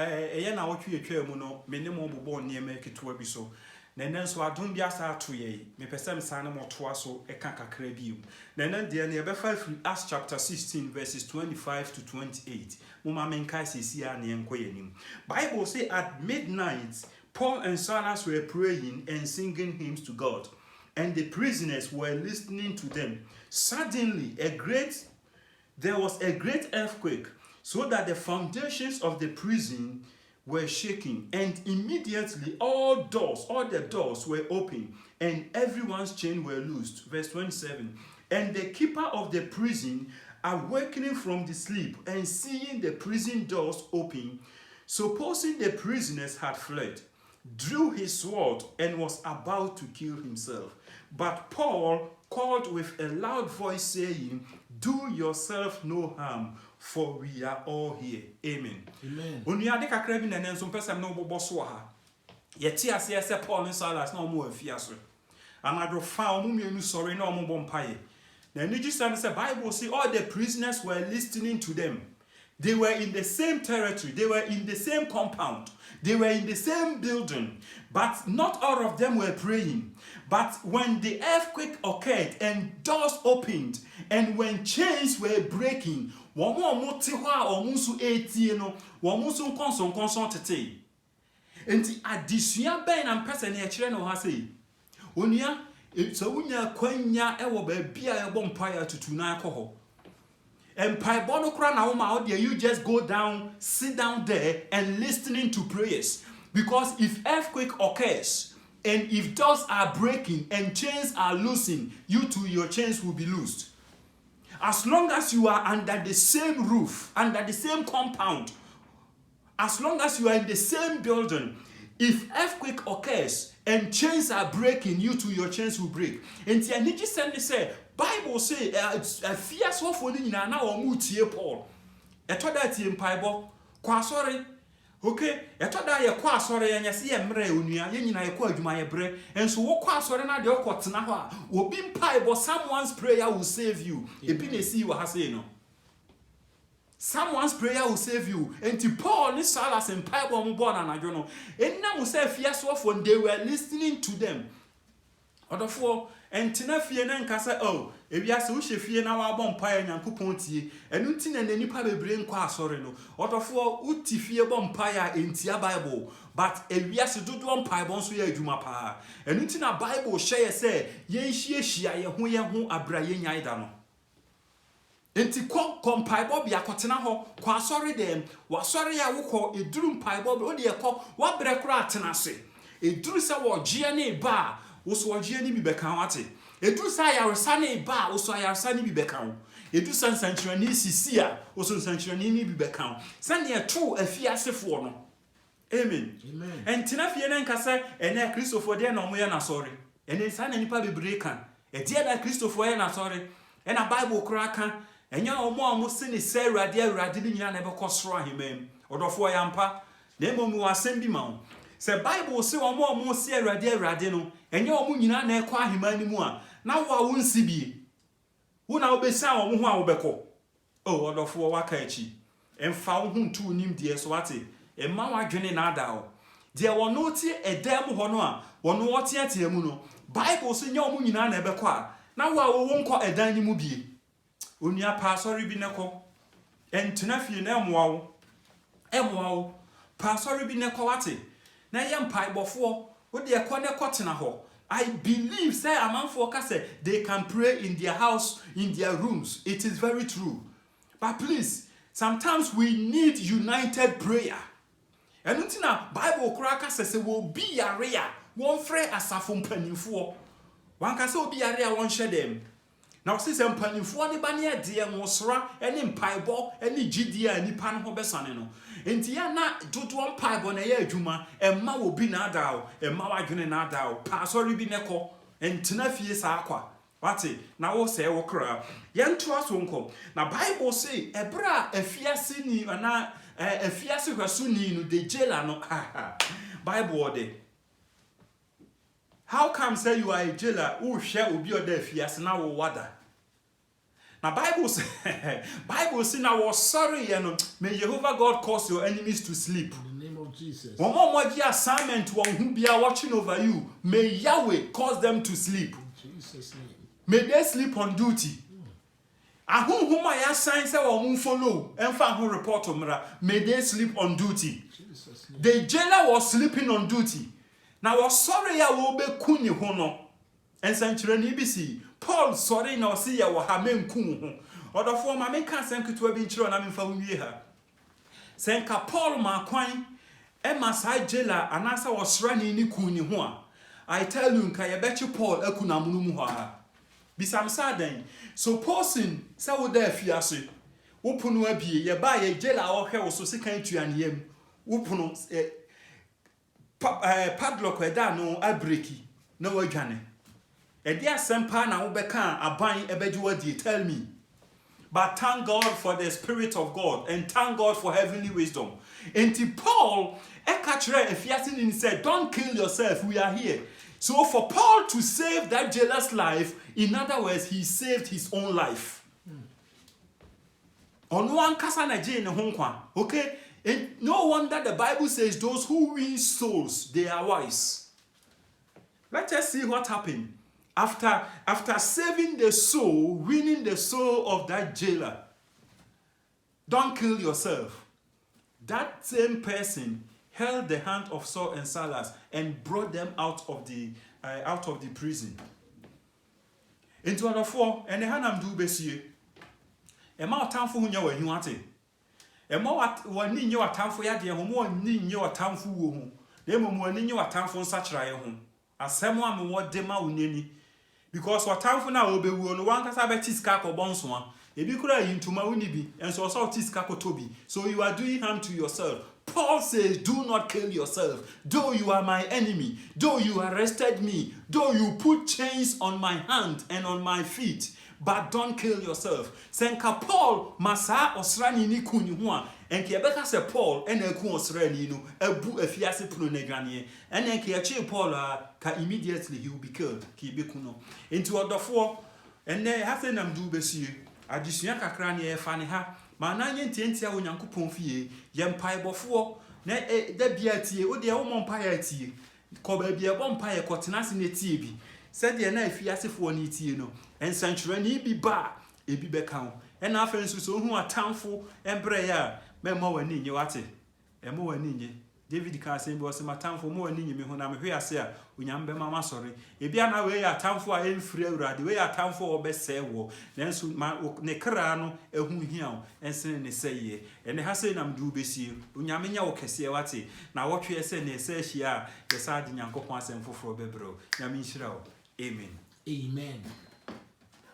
ɛyɛ na wotwe etwa mu no me ne mo bobɔ nneɛma ketewa bi so na nan so adom bi asa ato yɛ me pɛsɛ me san mo toa so ɛka kakra bi mu na nan deɛ ne yɛbɛfa firi Acts chapter 16 verses 25 to 28 mo ma menka sesi a ne enko yanim. Bible say at midnight Paul and Silas were praying and singing hymns to God, and the prisoners were listening to them. Suddenly there was a great earthquake, so that the foundations of the prison were shaking, and immediately all the doors were open, and everyone's chains were loosed. Verse 27. And the keeper of the prison, awakening from the sleep and seeing the prison doors open, supposing the prisoners had fled, drew his sword and was about to kill himself. But Paul called with a loud voice, saying, "Do yourself no harm, for we are all here." Amen. Amen. Onuade kakra bi na nenso pesa no bobo so ha. Yeti ase se Paul and Silas na omo afia so. Anadro fa omo mienu sori na omo bompaye. Na niji say Bible say all the prisoners were listening to them. They were in the same territory, they were in the same compound, they were in the same building, but not all of them were praying. But when the earthquake occurred and doors opened, and when chains were breaking, enti adisua ben na mpese na ekire no ha sei onua so wunya kwanya ewo ba bia ebo mpaya tutu na akọ and paibo no kra na wo ma you just go down, sit down there and listening to prayers. Because if earthquake occurs and if doors are breaking and chains are loosened, you too, your chains will be loosed. As long as you are under the same roof, under the same compound, as long as you are in the same building, if earthquake occurs and chains are breaking, you too, your chains will break. And Tianiji say, Bible say, fierce one for you na omu tie Paul. Eto da tie mpaibo, kwa sorry. Okay, eto da ye kwa sorry anya se ye mre onua, ye nyina ye kwa adwuma ye bre. Enso wo kwa sorry na de okotena ho a, obi mpaibo, someone's prayer will save you. Ebi na si you ha say no. Someone's prayer will save you. And Paul and Silas and Bible mo na anadwo no. Enna mo say fierce one, they were listening to them. Odofo entina fie na nka se ewiase wo hye na wa bɔ mpae Nyankopɔn tie enu nti na nipa bebre nkɔ asɔre no odofo uti fie bɔ mpae a entia Bible but ewiase dodo mpae bɔ nso yɛ adwuma paa enu nti na Bible hyɛ se yen hyiehia ye ho abra ye nyai da no enti kɔ mpae bɔ bia kɔtena hɔ kɔ asɔre dem wasɔre ya wokɔ eduru mpae bɔ o de kɔ wa bre kora atena se eduru se wo gye ne ba wo so gye ne bi bɛka wate edu sa yaresa ne ba wo so yaresa ne bi bɛka wo edu sansankyerani sisi a wo so sansankyerani ne bi bɛka wo sane eto afiasefo no amen amen entina fie ne nkasa ene Kristofo de na omoye na sɔre ene sa na nipa bebre kan ede na Kristofo ye na sɔre ena Bible kora ka enya omo se ne se awurade ni nyina na be kɔsoro ahemam odofo yampa na emomu wasɛm bi ma wo se Bible se omo se awurade no enye omo nyina na ekɔ ahemani mu a na wo nsi bie wo na obesa omo ho a wo bɛkɔ odofo waka achi emfa wo hu ntu nim de so ate emma wadwene na ada wo de wono tie edam ho no a wono wote atia mu no Bible se nye omo nyina na ebɛkɔ a na wo nkɔ edan ni mu bie onua pa sorry bi nekɔ entena fie na emoawo pa sorry bi nekɔ wate na ye mpai bofo wo de ekɔ ne kɔtena hɔ. I believe say amanfo ka say they can pray in their house, in their rooms. It is very true. But please, sometimes we need united prayer. And until now, Bible kraka say will be area one free asafo mpanimfo. One ka say will be area one share them. Now since mpanimfo ne ba ne de nwosra ene mpaibo ene gidia ani pan ho besane no. Enti ya na dodo mpaibo na ye adwuma emma wo bi na adaw emma wadwene na adaw pa sorry bi neko entina fie sa akwa wate na wo se wo kra ye nto aso nko na Bible say ebra afiase ni na afiase hwaso ni no de jailer no Bible ode how come say you are a jailer who share obi oda afiase na wo wada Now Bible say Bible say now was sorry, you know. May Jehovah God cause your enemies to sleep. In the name of Jesus. One more assignment one who be watching over you. May Yahweh cause them to sleep. In Jesus' name. May they sleep on duty. Whom I assign say or follow and find report to may they sleep on duty. Jesus' name. The jailer was sleeping on duty. Now was sorry I will be kuni hono. And century BC. Paul sorry now see ya wa hamen kun. Or the former men can't send to a bench on I'm from here. Senka Paul ma kwan Emma side jailer and answer was running ni kuni hoa. I tell you, can you bet you Paul a kunamuha? Bisam Saden. So Paulson, so there fiase. Upunu abi, ye buy a jailer or hell so sick to an yem. Upuno padlock no abreki. No agane. A dear sempa na ubeka a buying a beduadi, tell me. But thank God for the Spirit of God and thank God for heavenly wisdom. And to Paul, if he said, don't kill yourself, we are here. So for Paul to save that jailer's life, in other words, he saved his own life. On one kasana jail in okay? And no wonder the Bible says those who win souls, they are wise. Let us see what happened. After saving the soul, winning the soul of that jailer, don't kill yourself. That same person held the hand of Saul and Silas and brought them out of the prison. Into other four, and the hanam do besie. Emma time for who you want it. Emma what need your time for yadia, who more need your time for whom. They more need your time for such a home. As someone more dema uneni. Because what time for now will be one can have a tiska or bonswan. If you could into my unibi and so saw tiska tobi. So you are doing harm to yourself. Paul says, do not kill yourself. Though you are my enemy, though you arrested me, though you put chains on my hand and on my feet, but don't kill yourself. Senka Paul masa osrani ni kuni hua. Enki ebeka se Paul ene ku osrani no ebu afiase pro neganie. Ene enki eche Paul ka immediately he will be killed. Ki be kuno. Into odofo ene hafe nam du besie. Adisua kakra ne e fa ne ha. Ma na nye ntientia Onyankopon fie. Ye mpaebofo na da bia tie wo de wo mpae tie. Ko ba bia bo mpae ko tenase ne tie bi. Said the na afiasefo ni tie no. Ensanchura ni bi ba ebi beka ho. E na afa nso so hu atamfo embre ya memo wani nye wate. Emo wani nye. David ka say bo se matamfo mo wani nye me ho na me hwe ase a onyambe mama sori. Ebi ana we ya atamfo a emfiri awurade we ya atamfo obese wo. Nanso ne kra no ehu hia o ensen ne seye. Ene ha say nam du besie. Onyame nya wo kese wate. Na wotwe ese ne ese hia yesa de Nyankopon asem foforo bebro. Nyame nhyira wo. Amen. Amen.